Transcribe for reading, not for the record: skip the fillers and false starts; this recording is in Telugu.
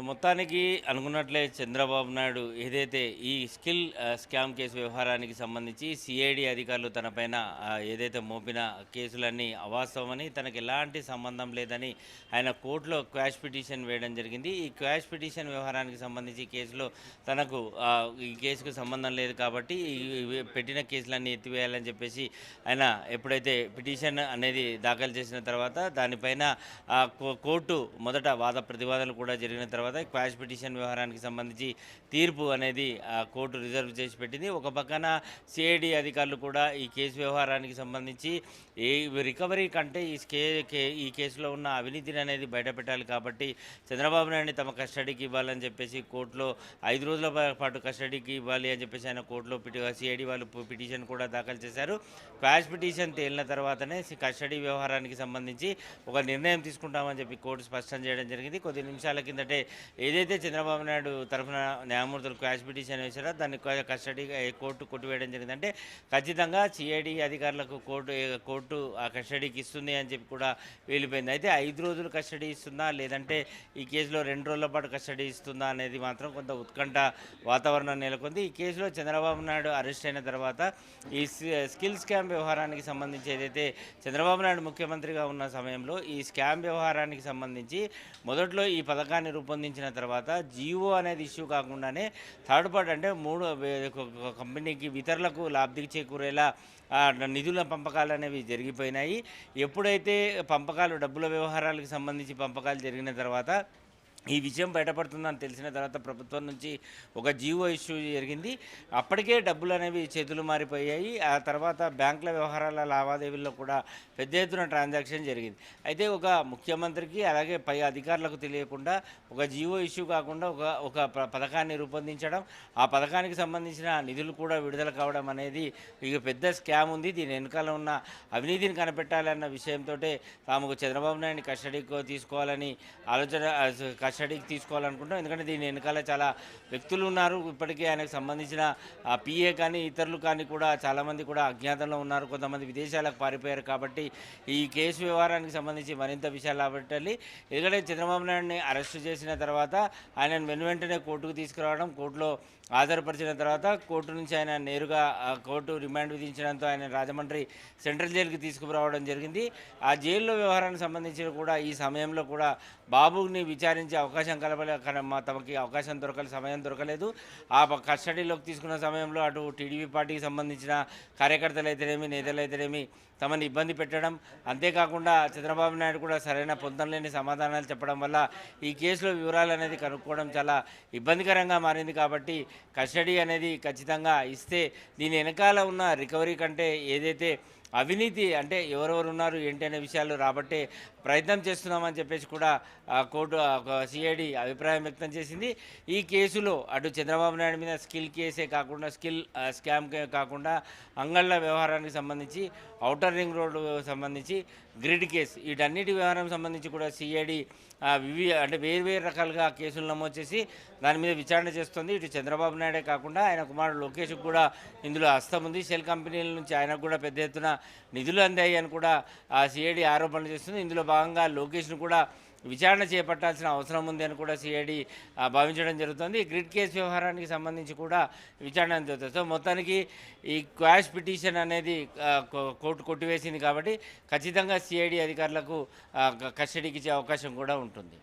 మొత్తానికి అనుకున్నట్లే చంద్రబాబు నాయుడు ఏదైతే ఈ స్కామ్ కేసు వ్యవహారానికి సంబంధించి సిఐడి అధికారులు తనపైన ఏదైతే మోపిన కేసులన్నీ అవాస్తవమని, తనకు ఎలాంటి సంబంధం లేదని ఆయన కోర్టులో క్వాష్ పిటిషన్ వేయడం జరిగింది. ఈ క్వాష్ పిటిషన్ వ్యవహారానికి సంబంధించి కేసులో తనకు ఈ కేసుకు సంబంధం లేదు కాబట్టి పెట్టిన కేసులన్నీ ఎత్తివేయాలని చెప్పేసి ఆయన ఎప్పుడైతే పిటిషన్ అనేది దాఖలు చేసిన తర్వాత దానిపైన కోర్టు మొదట వాద ప్రతివాదనలు కూడా జరిగిన తర్వాత క్వాష్ పిటిషన్ వ్యవహారానికి సంబంధించి తీర్పు అనేది కోర్టు రిజర్వ్ చేసి పెట్టింది. ఒక పక్కన సిఐడి అధికారులు కూడా ఈ కేసు వ్యవహారానికి సంబంధించి ఏ రికవరీ కంటే ఈ కేసులో ఉన్న అవినీతిని అనేది బయటపెట్టాలి కాబట్టి చంద్రబాబు నాయుడిని తమ కస్టడీకి ఇవ్వాలని చెప్పేసి కోర్టులో 5 రోజుల పాటు కస్టడీకి ఇవ్వాలి అని చెప్పేసి ఆయన కోర్టులో సిఐడి వాళ్ళు పిటిషన్ కూడా దాఖలు చేశారు. క్వాష్ పిటిషన్ తేలిన తర్వాతనే కస్టడీ వ్యవహారానికి సంబంధించి ఒక నిర్ణయం తీసుకుంటామని చెప్పి కోర్టు స్పష్టం చేయడం జరిగింది. కొద్ది నిమిషాల కిందటే ఏదైతే చంద్రబాబు నాయుడు తరఫున న్యాయమూర్తులు క్వాష్ పిటిషన్ వేశారో దాన్ని కస్టడీ కోర్టు కొట్టివేయడం జరిగింది. అంటే ఖచ్చితంగా సిఐడి అధికారులకు కోర్టు ఆ కస్టడీకి ఇస్తుంది అని చెప్పి కూడా వెళ్ళిపోయింది. అయితే 5 రోజులు కస్టడీ ఇస్తుందా లేదంటే ఈ కేసులో 2 రోజుల పాటు కస్టడీ ఇస్తుందా అనేది మాత్రం కొంత ఉత్కంఠ వాతావరణం నెలకొంది. ఈ కేసులో చంద్రబాబు నాయుడు అరెస్ట్ అయిన తర్వాత ఈ స్కామ్ వ్యవహారానికి సంబంధించి ఏదైతే చంద్రబాబు నాయుడు ముఖ్యమంత్రిగా ఉన్న సమయంలో ఈ స్కామ్ వ్యవహారానికి సంబంధించి మొదట్లో ఈ పథకాన్ని రూపొందించిన తర్వాత జియో అనేది ఇష్యూ కాకుండానే థర్డ్ పార్టీ అంటే కంపెనీకి ఇతరులకు లబ్ధి చేకూరేలా నిధుల పంపకాలు అనేవి జరిగిపోయినాయి. ఎప్పుడైతే డబ్బుల వ్యవహారాలకు సంబంధించి పంపకాలు జరిగిన తర్వాత ఈ విషయం బయటపడుతుందని తెలిసిన తర్వాత ప్రభుత్వం నుంచి ఒక జియో ఇష్యూ జరిగింది. అప్పటికే డబ్బులు అనేవి చేతులు మారిపోయాయి. ఆ తర్వాత బ్యాంకుల వ్యవహారాల లావాదేవీల్లో కూడా పెద్ద ఎత్తున ట్రాన్సాక్షన్ జరిగింది. అయితే ఒక ముఖ్యమంత్రికి అలాగే పై అధికారులకు తెలియకుండా ఒక జియో ఇష్యూ కాకుండా ఒక పథకాన్ని రూపొందించడం, ఆ పథకానికి సంబంధించిన నిధులు కూడా విడుదల కావడం అనేది ఇక పెద్ద స్కామ్ ఉంది. దీని వెనకాల ఉన్న అవినీతిని కనిపెట్టాలన్న విషయంతో తాము చంద్రబాబు నాయుడిని కస్టడీకి తీసుకోవాలని కస్టడీకి తీసుకోవాలనుకుంటాం. ఎందుకంటే దీని వెనకాల చాలా వ్యక్తులు ఉన్నారు. ఇప్పటికే ఆయనకు సంబంధించిన పిఏ కానీ ఇతరులు కానీ కూడా చాలామంది కూడా అజ్ఞాతంలో ఉన్నారు. కొంతమంది విదేశాలకు పారిపోయారు. కాబట్టి ఈ కేసు వ్యవహారానికి సంబంధించి మరింత విషయాలు రాబట్టాలి. ఎందుకంటే చంద్రబాబు నాయుడిని అరెస్టు చేసిన తర్వాత ఆయనను వెంటనే కోర్టుకు తీసుకురావడం, కోర్టులో హాజరుపరిచిన తర్వాత కోర్టు నుంచి ఆయన నేరుగా కోర్టు రిమాండ్ విధించడంతో ఆయన రాజమండ్రి సెంట్రల్ జైలుకి తీసుకురావడం జరిగింది. ఆ జైల్లో వ్యవహారానికి సంబంధించి కూడా ఈ సమయంలో కూడా బాబుని విచారించే అవకాశం తమకి అవకాశం సమయం దొరకలేదు. ఆ కస్టడీలోకి తీసుకున్న సమయంలో అటు టీడీపీ పార్టీకి సంబంధించిన కార్యకర్తలు అయితేనేమి, నేతలు అయితేనేమి తమని ఇబ్బంది పెట్టడం, అంతేకాకుండా చంద్రబాబు నాయుడు కూడా సరైన పొందలేని సమాధానాలు చెప్పడం వల్ల ఈ కేసులో వివరాలు అనేది కనుక్కోవడం చాలా ఇబ్బందికరంగా మారింది. కాబట్టి కస్టడీ అనేది ఖచ్చితంగా ఇస్తే దీని వెనకాల ఉన్న రికవరీ కంటే ఏదైతే అవినీతి అంటే ఎవరెవరు ఉన్నారు ఏంటి అనే విషయాలు రాబట్టే ప్రయత్నం చేస్తున్నామని చెప్పేసి కూడా కోర్టు సిఐడి అభిప్రాయం వ్యక్తం చేసింది. ఈ కేసులో అటు చంద్రబాబు నాయుడు మీద కేసే కాకుండా స్కామ్ కాకుండా అంగళ్ళ వ్యవహారానికి సంబంధించి ఔటర్ రింగ్ రోడ్డు సంబంధించి గ్రిడ్ కేసు వీటన్నిటి వ్యవహారం సంబంధించి కూడా సిఐడి అంటే వేరు రకాలుగా కేసులు నమోదు చేసి దాని మీద విచారణ చేస్తుంది. ఇటు చంద్రబాబు నాయుడే కాకుండా ఆయన కుమారుడు లోకేష్కి కూడా ఇందులో హస్తం ఉంది. షెల్ కంపెనీల నుంచి ఆయనకు కూడా పెద్ద ఎత్తున నిధులు అందాయి అని కూడా సిఐడి ఆరోపణలు చేస్తుంది. ఇందులో భాగంగా లోకేష్ను కూడా విచారణ చేపట్టాల్సిన అవసరం ఉంది అని కూడా సిఐడి భావించడం జరుగుతుంది. గ్రిడ్ కేసు వ్యవహారానికి సంబంధించి కూడా విచారణ జరుగుతుంది. సో మొత్తానికి ఈ క్వాష్ పిటిషన్ అనేది కోర్టు కొట్టివేసింది కాబట్టి ఖచ్చితంగా సిఐడి అధికారులకు కస్టడీకి ఇచ్చే అవకాశం కూడా ఉంటుంది.